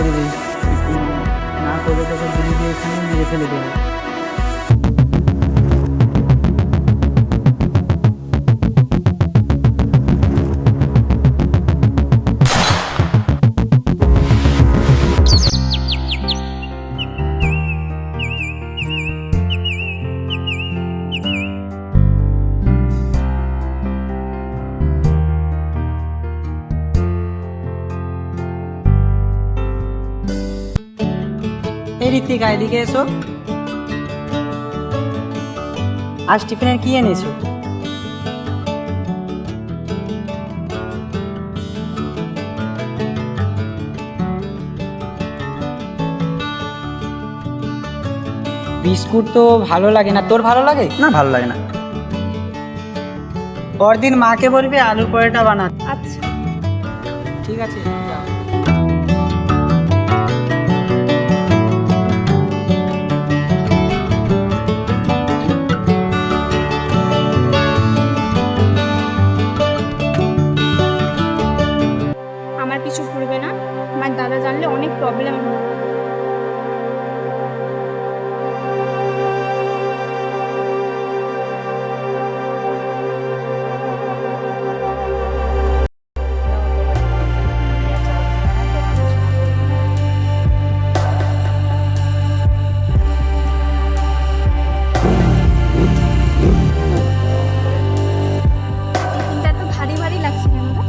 করবি, না করবে তোকে গুলি দিয়ে এখানে মেরে ফেলে দেবে। এই ঋত্বিকা, এদিকে এসো। আজ টিফিনের কি এনেছো? বিস্কুট তো ভালো লাগে না, তোর ভালো লাগে? না, ভালো লাগে না। পরদিন মাকে বলবি আলুর পরোটা বানাতে। আচ্ছা। ঠিক আছে, যাও। আমার কিছু করবে না, আমার দাদা জানলে অনেক প্রবলেম হবে। টিফিনটা এত ভারী ভারী লাগছে কেন রে?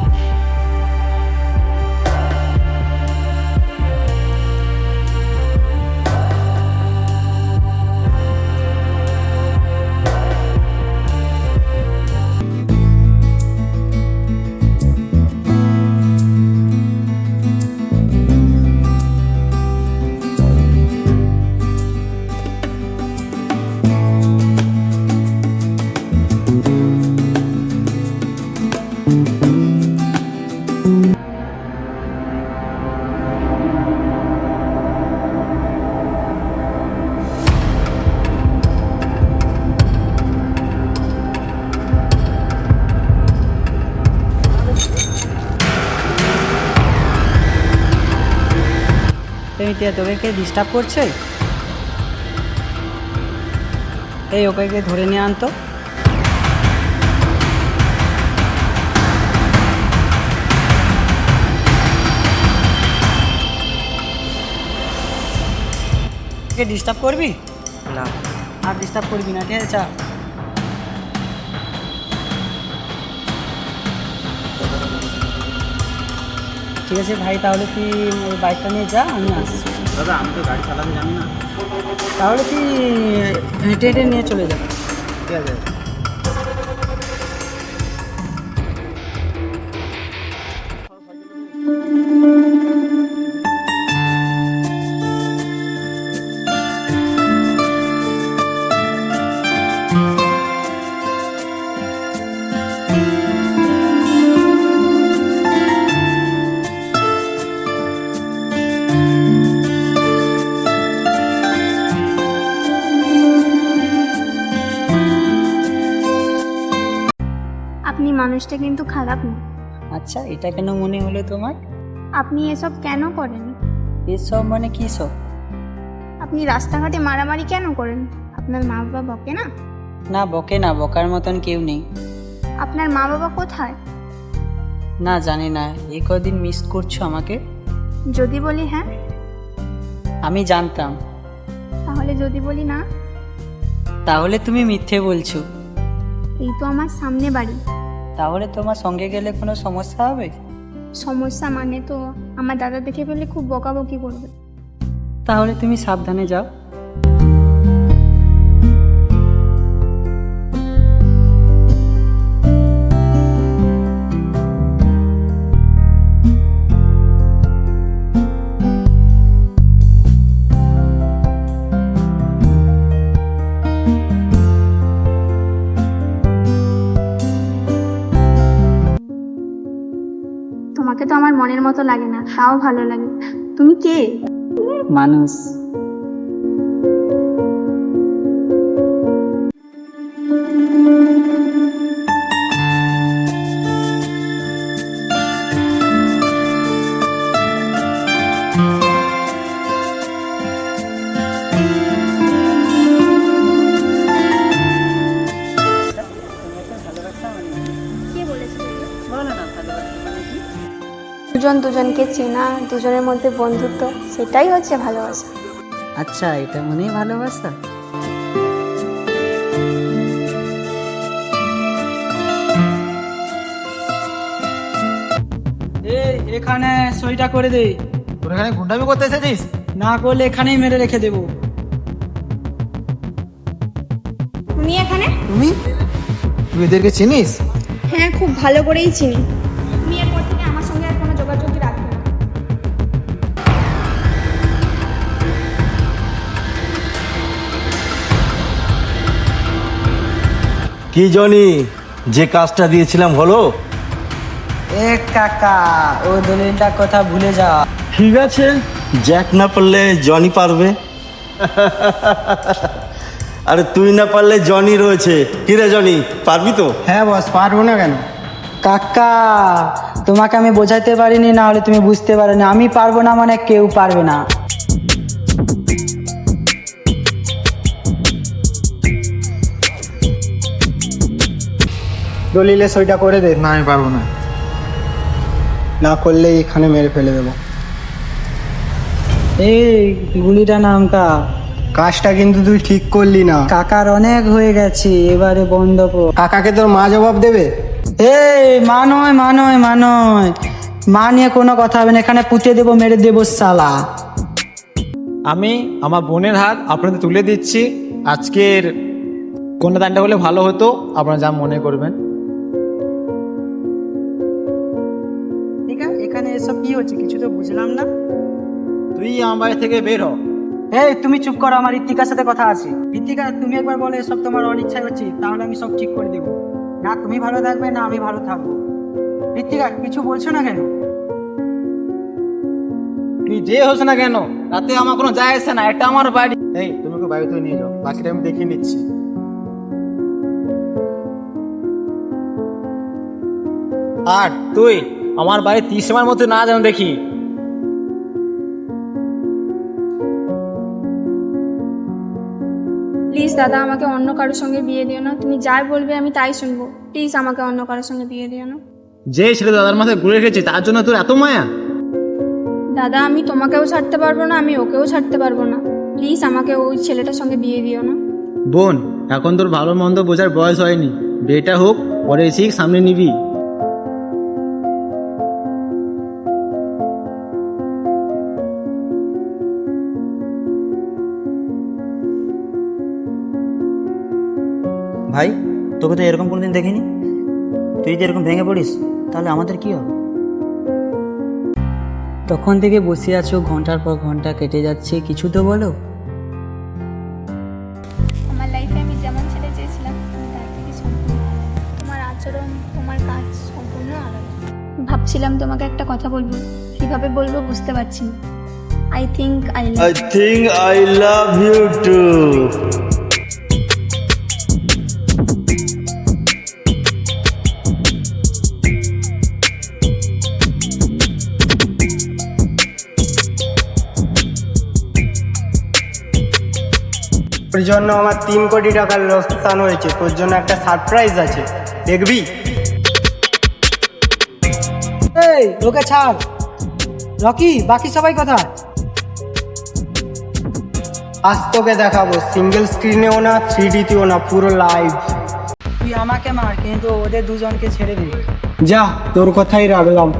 তোকে কে ডিস্টার্ব করছে? এই ওকে ধরে নিয়ে আনতো। ডিস্টার্ব করবি না। আর ডিস্টার্ব করবি না, ঠিক আছে? চা। ঠিক আছে ভাই, তাহলে তুই ওই বাইকটা নিয়ে যা, আমি আসছি। দাদা, আমি তো গাড়ি চালাতে জানি না। তাহলে তুই হেঁটে হেঁটে নিয়ে চলে যা। ঠিক আছে। আপনি মানুষটা কিন্তু খারাপ না। আচ্ছা, এটা কেন মনে হলো তোমার? আপনি এসব কেন করেন? এসব মানে কী সব? আপনি রাস্তাঘাটে মারামারি কেন করেন? আপনার মা বাবা বকে না? না, বকে না, বকার মতন কেউ নেই। আপনার মা বাবা কোথায়? না, জানি না। এই কদিন মিস করছো আমাকে? যদি বলি হ্যাঁ, আমি জানতাম। তাহলে যদি বলি না? তাহলে তুমি মিথ্যে বলছো। এই তো আমার সামনে বাড়ি। তাহলে তোমার সঙ্গে গেলে কোনো সমস্যা হবে? সমস্যা মানে তো আমার দাদা দেখে ফেললে খুব বকাবকি করবে। তাহলে তুমি সাবধানে যাও। তোমাকে তো আমার মনের মতো লাগে না, তাও ভালো লাগে। তুমি কে? মানুষ। দুজন দুজনকে চেনা, দুজনের মধ্যে বন্ধুত্ব, সেটাই হচ্ছে ভালোবাসা। আচ্ছা, এটা মনেই ভালোবাসা? এখানে সইটা করে দে। তোর এখানে গুন্ডামি করতে এসেছিস? না করলে এখানেই মেরে রেখে দেবো। তুমি এখানে? তুমি এদেরকে চিনিস? হ্যাঁ, খুব ভালো করেই চিনি। তুমি এরপর থেকে আমার সঙ্গে আর কোনো যোগাযোগই রাখবে না। কি জনি, যে কাজটা দিয়েছিলাম হলো? এ কাকা, ও দলিলটার কথা ভুলে যা। ঠিক আছে, জ্যাক না পারলে জনি পারবে। আরে তুই না পারলে জনি রয়েছে। কি রে জনি, পারবি তো? হ্যাঁ বস, পারবো না কেন? কাকা, তোমাকে আমি বোঝাতে পারিনি, না হলে তুমি বুঝতে পারোনি। আমি পারবো না মানে কেউ পারবে না। দলিলে সইটা করে দে। না, আমি পারবো না। না করলে এখানে মেরে ফেলে দেবো। এই গুলিটা নামকা। কাজটা কিন্তু তুই ঠিক করলি না। কাকার অনেক হয়ে গেছে, এবারে বন্ধ কর। কাকাকে তোর মা জবাব দেবে। এই মা নয়, মা নয়, মা নয়, মা নিয়ে কোনো কথা হবে না। এখানে পুঁতে দেবো, মেরে দেবো শালা। আমি আমার বোনের হাত আপনাদের তুলে দিচ্ছি। আজকের কন্যাদানটা হলে ভালো হতো, আপনারা যা মনে করবেন। ঠিক আছে, এখানে এসব কি হচ্ছে কিছু তো বুঝলাম না। তুই আমার বাড়ি থেকে বের হ। এই তুমি চুপ করো, আমার ঋত্বিকার সাথে কথা আছে। ঋত্বিকা, তুমি একবার বলে এসব তোমার অনিচ্ছায় হচ্ছে, তাহলে আমি সব ঠিক করে দেবো। না তুমি ভালো থাকবে, না আমি ভালো থাকবো। ঋত্বিকা, কিছু বলছো না কেন? তুই যে হোস না কেন, তাতে আমার কোনো যায় আসে না, এটা আমার বাড়ি। এই, তুমি ওকে বাড়িতে নিয়ে যাও, বাকিটা আমি দেখে নিচ্ছি। আর তুই আমার বাড়ি 30 সময়ের মধ্যে না যেন দেখি। প্লিজ দাদা, আমাকে অন্য কারোর সঙ্গে বিয়ে দিও না। তুমি যাই বলবে আমি তাই শুনবো। প্লিজ আমাকে অন্য কারোর সঙ্গে বিয়ে দিও না। যে ছেলে দাদার মাথায় ঘুরে রেখেছে, তার জন্য তোর এত মায়া? দাদা, আমি তোমাকেও ছাড়তে পারবো না, আমি ওকেও ছাড়তে পারবো না। প্লিজ আমাকে ওই ছেলেটার সঙ্গে বিয়ে দিও না। বোন, এখন তোর ভালো মন্দ বোঝার বয়স হয়নি। বিয়েটা হোক, পরে শিখ, সামনে নিবি। ভাই, তোকে তো এরকম কোনোদিন দেখিনি। তুই যদি এরকম ভেঙে পড়িস, তাহলে আমাদের কি হবে? তখন থেকে বসে আছো, ঘন্টার পর ঘন্টা কেটে যাচ্ছে, কিছু তো বলো। আমার লাইফে আমি যেমন ছেলে চেয়েছিলাম, তুমি তার থেকে সম্পূর্ণ আলাদা। তোমার আচরণ, তোমার কাজ সম্পূর্ণ আলাদা। ভাবছিলাম তোমাকে একটা কথা বলবো, কীভাবে বলবো বুঝতে পারছি না। I think I love you too. তোর জন্য আমার 3 কোটি টাকার লোকসান হয়েছে। তোর জন্য একটা সারপ্রাইজ আছে, দেখবি? এই ওকে ছাড়। রকি, বাকি সবাই কোথায়? আজ তোকে দেখাবো, সিঙ্গেল স্ক্রিনেও না, 3D-তেও না, পুরো লাইভ। তুই আমাকে মার, কিন্তু ওদের দুজনকে ছেড়ে দিবি। যা, তোর কথাই রাখলাম।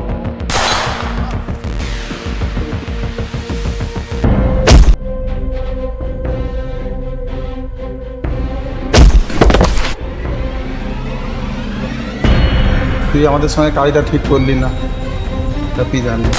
তুই আমাদের সঙ্গে কাজটা ঠিক করলি না, তা তুই জানলি।